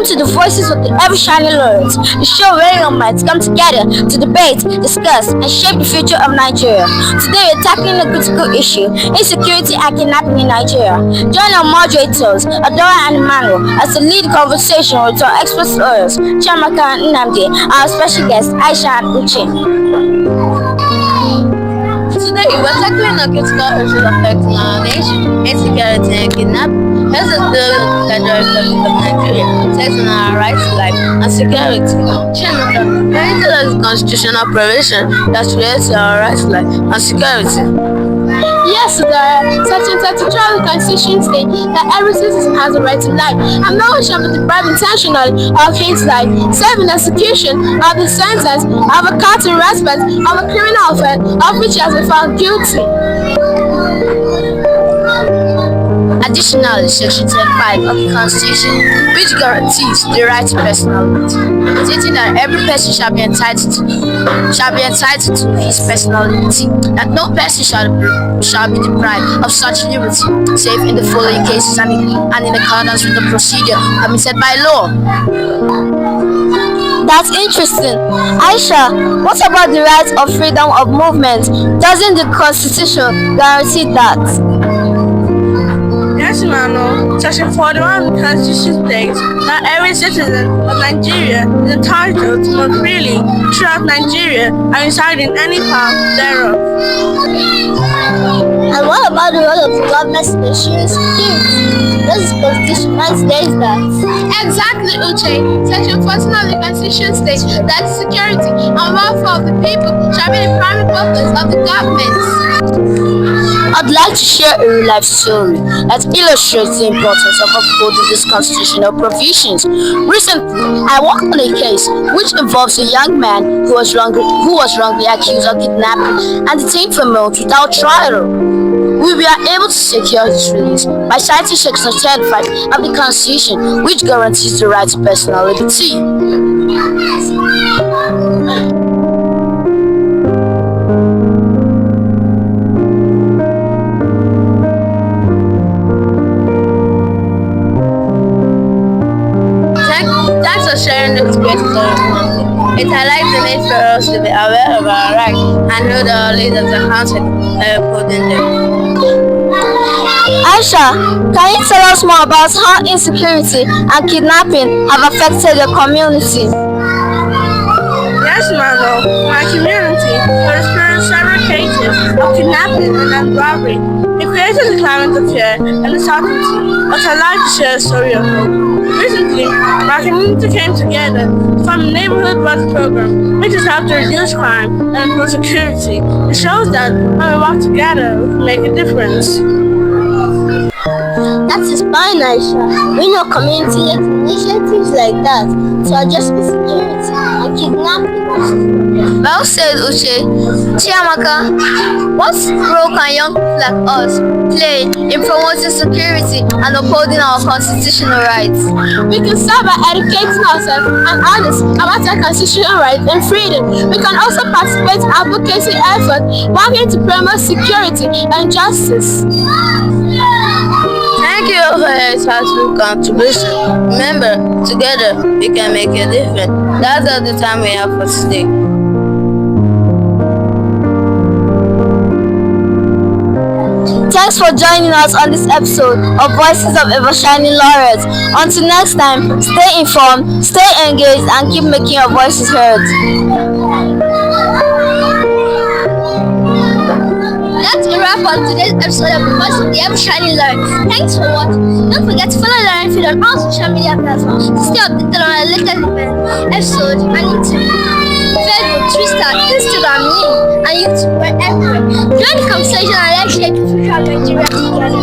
Welcome to the Voices of the Ever Shining Laureates, the show where young minds come together to debate, discuss, and shape the future of Nigeria. Today we're tackling a critical issue: insecurity and kidnapping in Nigeria. Join our moderators, Adora and Emmanuel, as they lead the conversation with our expert lawyers, Chiamaka and Nnamdi, and our special guests, Aisha and Uche. Today we're tackling a critical issue affecting our nation: insecurity and kidnapping. Here's a bill with the Federal Republic of Nigeria, protecting our rights to life and security. Chiamaka, can you tell us the constitutional provision that relates to our rights to life and security? Yes, Section 32 of the Constitution states that every citizen has a right to life, and no one shall be deprived intentionally of his life, save in execution of the sentence of a court in respect of a criminal offense of which he has been found guilty. Additionally, Section 25 of the Constitution, which guarantees the right to personal liberty, stating that every person shall be entitled to his personal liberty, that no person shall be deprived of such liberty, save in the following cases and in accordance with the procedure permitted by law. That's interesting. Aisha, what about the right of freedom of movement? Doesn't the Constitution guarantee that? Yes, Emmanuel. Section 41 of the Constitution states that every citizen of Nigeria is entitled to move freely throughout Nigeria and reside in any part thereof. And what about the role of the government in ensuring security? Does the Constitution states that? Exactly, Uche. Section 14 of the Constitution states that security and welfare of the people shall be the primary purpose of the government. I'd like to share a real life story that illustrates the importance of upholding these constitutional provisions. Recently, I worked on a case which involves a young man who was wrongly accused of kidnapping and detained for months without trial. We were able to secure his release by citing Section 35 of the Constitution, which guarantees the right to personal liberty. Thanks for sharing the experience of everyone. It highlights the need for us to be aware of our rights and hold our leaders accountable by upholding them. Aisha, can you tell us more about how insecurity and kidnapping have affected your community? Yes, Emmanuel. My community has experienced several cases of kidnapping and robbery. It created a climate of fear and uncertainty, but I'd like to share a story of hope. Recently, my community came together to form a neighborhood watch program, which has helped to reduce crime and improve security. It shows that when we work together, we can make a difference. That is fine, Aisha. We know community initiatives like that to address insecurity and kidnapping. Well said, Uche. Chiamaka, what role can young people like us play in promoting security and upholding our constitutional rights? We can start by educating ourselves and others about our constitutional rights and freedom. We can also participate in advocacy efforts working to promote security and justice. Thank you for your insightful contribution. Remember, together we can make a difference. That's all the time we have for today. Thanks for joining us on this episode of Voices of Ever Shining Laureates. Until next time, stay informed, stay engaged, and keep making your voices heard. That's a wrap on today's episode of the Voice of the Ever Shining Laureates. Thanks for watching. Don't forget to follow Lauren Feed on all social media platforms to stay updated on our latest episodes on YouTube, Facebook, Twitter, Instagram, and YouTube. We're everywhere. Join the conversation and let's share the future of Nigeria together.